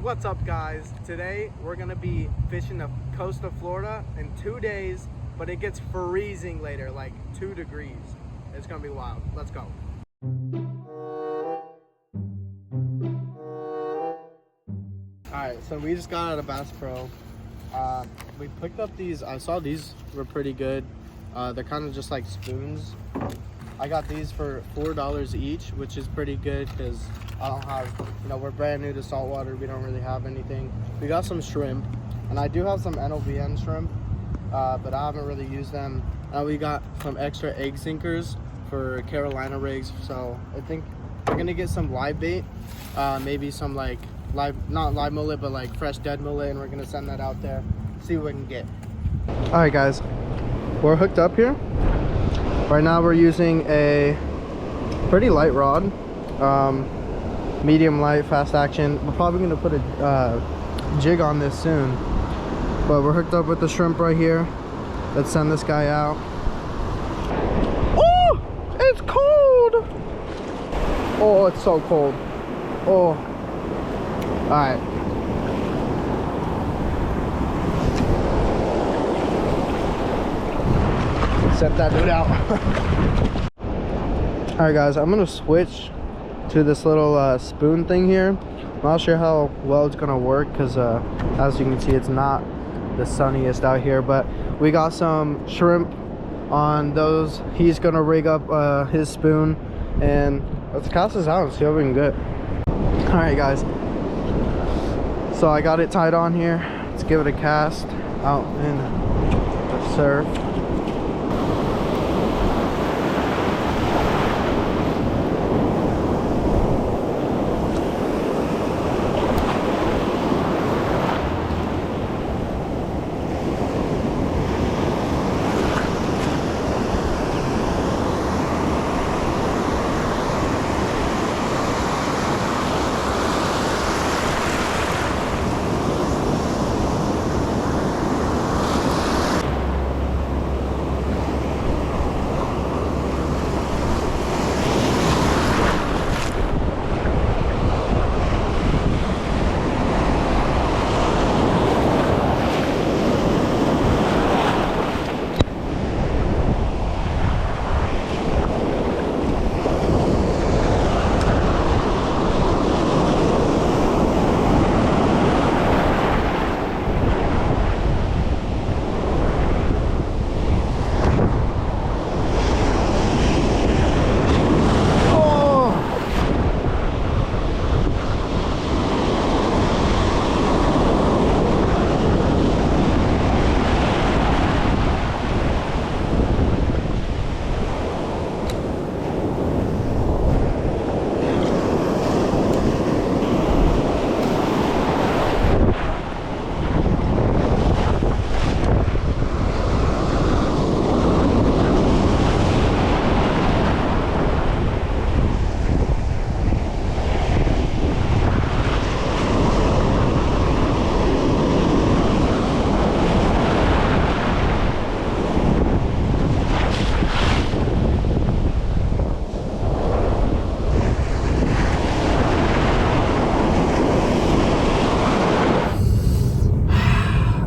What's up, guys? Today we're gonna be fishing the coast of Florida in 2 days, but it gets freezing later, like 2 degrees. It's gonna be wild. Let's go. Alright, so we just got out of Bass Pro. We picked up these. I saw these were pretty good. They're kind of just like spoons. I got these for $4 each, which is pretty good because I don't have, we're brand new to saltwater. We don't really have anything. We got some shrimp, and I do have some NOVN shrimp, but I haven't really used them. We got some extra egg sinkers for Carolina rigs, so I think we're gonna get some live bait, maybe some like not live mullet, but like fresh dead mullet, and we're gonna send that out there, see what we can get. All right, guys, we're hooked up here. Right now we're using a pretty light rod, medium light, fast action. We're probably gonna put a jig on this soon, but we're hooked up with the shrimp right here. Let's send this guy out. Oh, it's cold. Oh, it's so cold. Oh, all right. Set that dude out. All right, guys, I'm gonna switch to this little spoon thing here. I'm not sure how well it's gonna work because as you can see, it's not the sunniest out here, but we got some shrimp on those. He's gonna rig up his spoon, and let's cast this out and see what we can get. All right, guys, so I got it tied on here. Let's give it a cast out in the surf.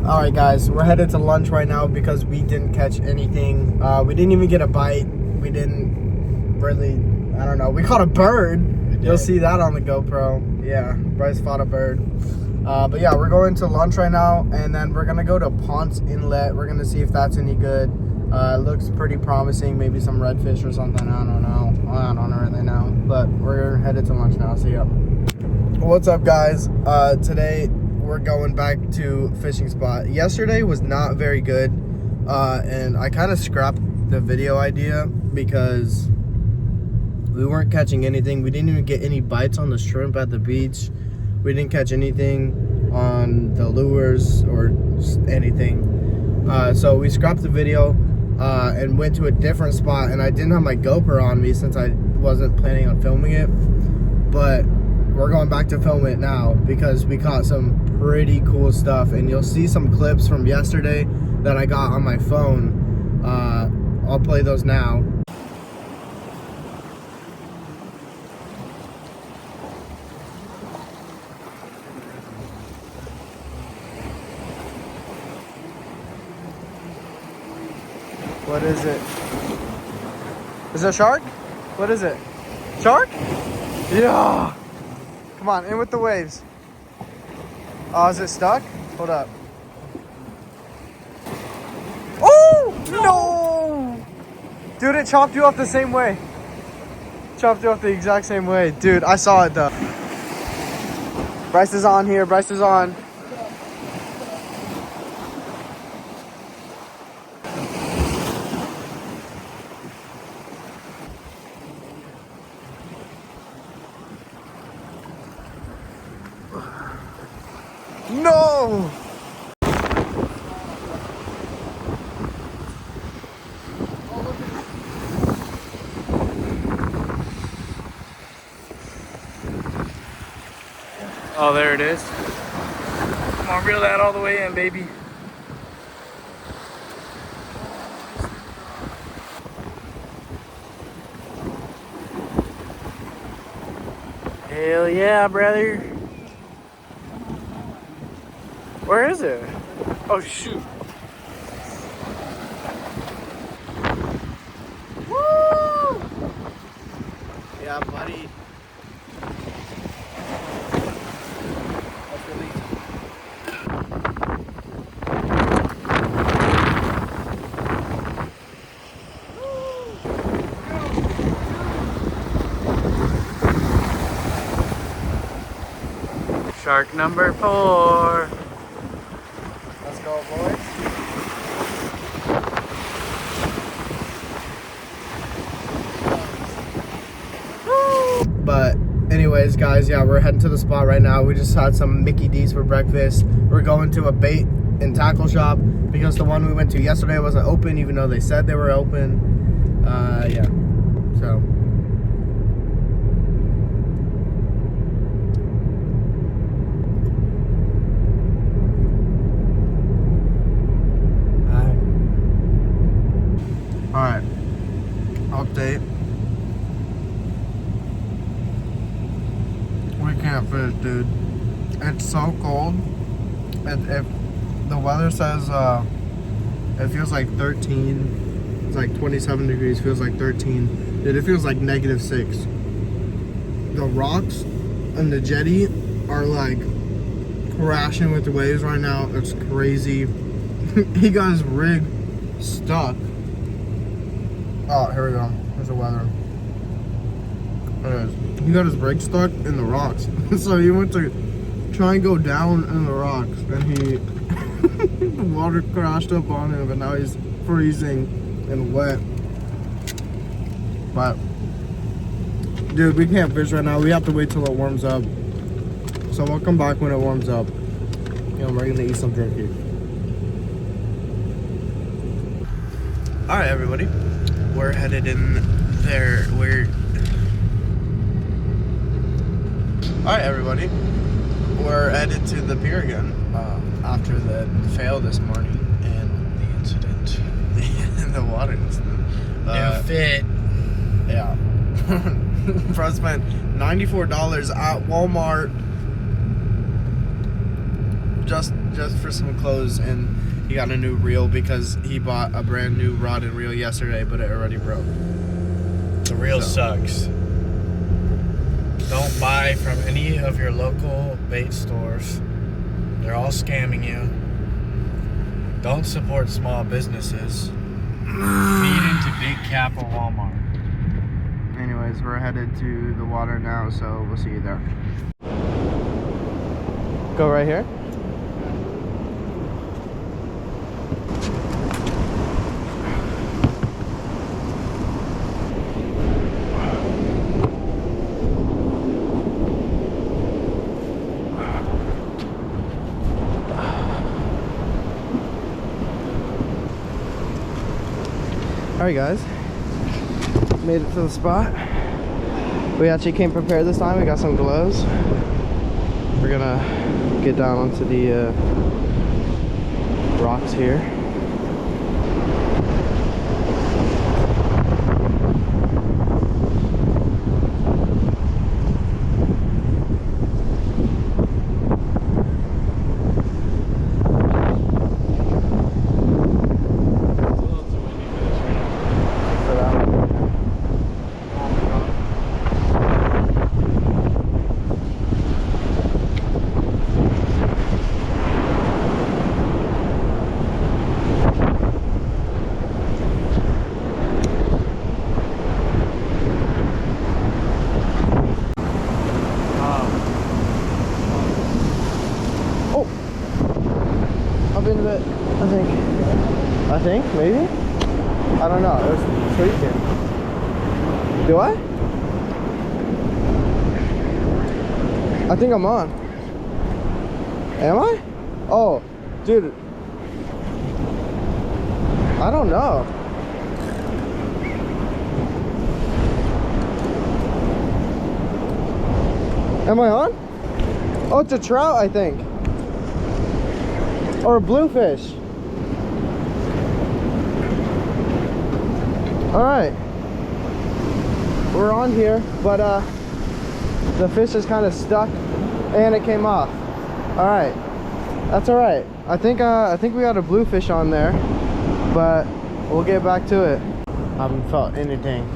Alright, guys, we're headed to lunch right now because we didn't catch anything. We didn't even get a bite. We didn't really, I don't know. We caught a bird. You'll see that on the GoPro. Yeah, Bryce fought a bird. But yeah, we're going to lunch right now, and then we're going to go to Ponce Inlet. We're going to see if that's any good. It looks pretty promising. Maybe some redfish or something. I don't know. I don't really know. But we're headed to lunch now. See ya. What's up, guys? Today we're going back to fishing spot. Yesterday was not very good, and I kind of scrapped the video idea because we weren't catching anything. We didn't even get any bites on the shrimp at the beach. We didn't catch anything on the lures or anything, so we scrapped the video and went to a different spot. And I didn't have my GoPro on me since I wasn't planning on filming it, but we're going back to film it now because we caught some pretty cool stuff, and you'll see some clips from yesterday that I got on my phone. I'll play those now. What is it? Is it a shark? What is it? Shark? Yeah. Come on, in with the waves. Oh, is it stuck? Hold up. Oh, no! Dude, it chopped you off the same way. Chopped you off the exact same way. Dude, I saw it though. Bryce is on here. Bryce is on. No! Oh, there it is. Come on, reel that all the way in, baby. Hell yeah, brother. Where is it? Oh, shoot. Woo! Yeah, buddy. Shark number 4. Let's go, boys. But anyways, guys, yeah, we're heading to the spot right now. We just had some Mickey D's for breakfast. We're going to a bait and tackle shop because the one we went to yesterday wasn't open, even though they said they were open. Yeah, so. Alright, update. We can't fish, dude. It's so cold. If the weather says it feels like 13, it's like 27 degrees, feels like 13. Dude, it feels like -6. The rocks and the jetty are like crashing with the waves right now. It's crazy. He got his rig stuck. Oh, here we go. Here's the weather. Anyways, he got his rig stuck in the rocks. So he went to try and go down in the rocks, and he the water crashed up on him, and now he's freezing and wet. But dude, we can't fish right now. We have to wait till it warms up. So we'll come back when it warms up. You know, we're gonna eat some jerky. All right, everybody. We're headed in there. Alright, everybody. We're headed to the pier again after the fail this morning and the incident. The water incident. New fit. Yeah. Bro spent $94 at Walmart just for some clothes, and he got a new reel because he bought a brand new rod and reel yesterday, but it already broke. The reel sucks. Don't buy from any of your local bait stores. They're all scamming you. Don't support small businesses. Feed into Big Cap or Walmart. Anyways, we're headed to the water now, so we'll see you there. Go right here. Alright guys, made it to the spot. We actually came prepared this time. We got some gloves. We're gonna get down onto the rocks here. it, I think, maybe? I don't know, it was tweaking. Do I? I think I'm on. Am I? Oh, dude. I don't know. Am I on? Oh, it's a trout, I think. Or a bluefish. Alright. We're on here, but the fish is kind of stuck and it came off. Alright. That's alright. I think we got a bluefish on there, but we'll get back to it. I haven't felt anything.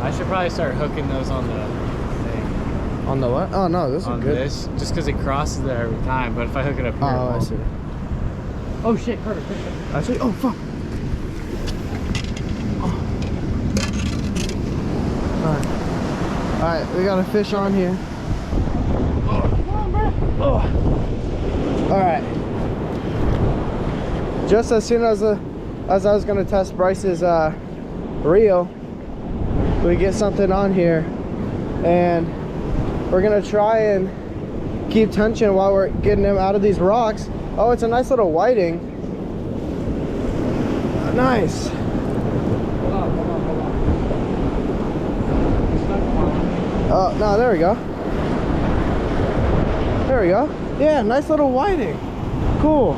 I should probably start hooking those on the thing. On the what? Oh no, this is good. This, just because it crosses there every time. But if I hook it up here, oh, I see. Oh shit, Carter! I see. Oh fuck. Oh. All right, we got a fish on here. Oh, come on, bro. Oh. All right. Just as soon as I was gonna test Bryce's reel, we get something on here, and we're gonna try and keep tension while we're getting him out of these rocks. Oh, it's a nice little whiting. Nice. Hold on. Oh no, there we go. There we go. Yeah, nice little whiting. Cool.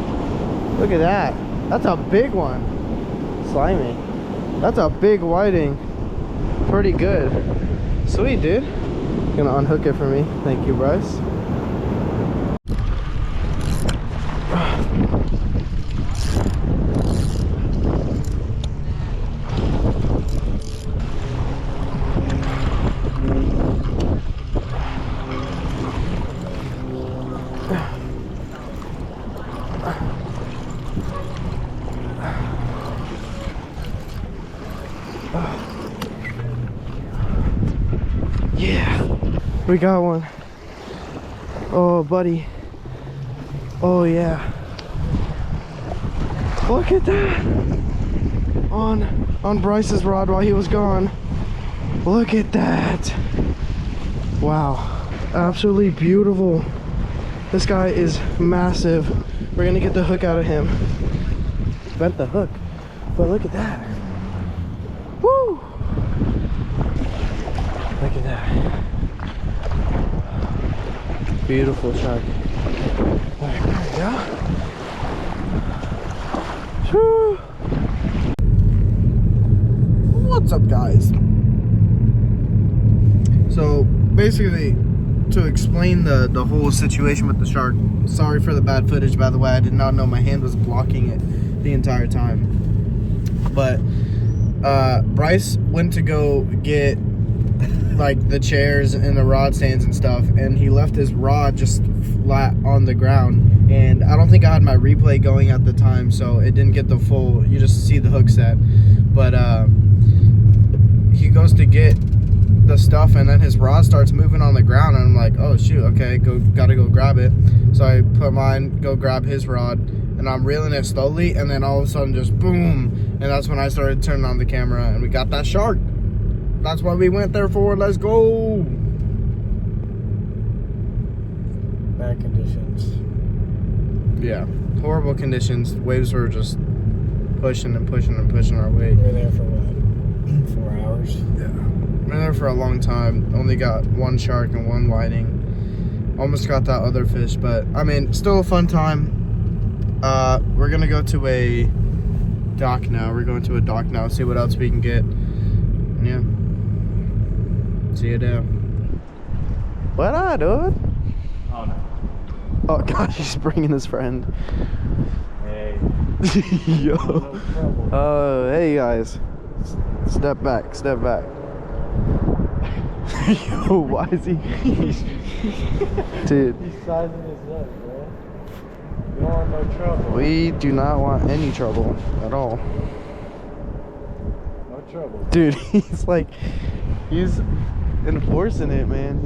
Look at that. That's a big one. Slimy. That's a big whiting. Pretty good. Sweet, dude. Gonna unhook it for me. Thank you, Bryce. Yeah, we got one. Oh, buddy. Oh, yeah. Look at that. On Bryce's rod while he was gone. Look at that. Wow. Absolutely beautiful. This guy is massive. We're gonna get the hook out of him. Bent the hook. But look at that. Woo! Look at that. Beautiful shark. There we go. Woo. What's up, guys? So basically, to explain the whole situation with the shark, sorry for the bad footage, by the way. I did not know my hand was blocking it the entire time. But Bryce went to go get like the chairs and the rod stands and stuff, and he left his rod just flat on the ground, and I don't think I had my replay going at the time, so it didn't get the full, you just see the hook set. But he goes to get the stuff, and then his rod starts moving on the ground, and I'm like, oh shoot, okay, gotta go grab it. So I put mine, go grab his rod, and I'm reeling it slowly, and then all of a sudden just boom, and that's when I started turning on the camera, and we got that shark. That's what we went there for. Let's go. Bad conditions. Yeah, horrible conditions. Waves were just pushing and pushing and pushing our way. We were there for what? 4 hours? Yeah. We were there for a long time. Only got one shark and one whiting. Almost got that other fish, but I mean, still a fun time. We're gonna go to a dock now. We're going to a dock now, see what else we can get. And yeah. See you there. What up, dude? Oh no. Oh gosh, he's bringing his friend. Hey. Yo. No trouble. Oh, hey guys. Step back, step back. Yo, why is he? Dude. He's sizing this up, bro. You don't want no trouble. We do not want any trouble at all. No trouble. Dude, he's like, he's enforcing it, man.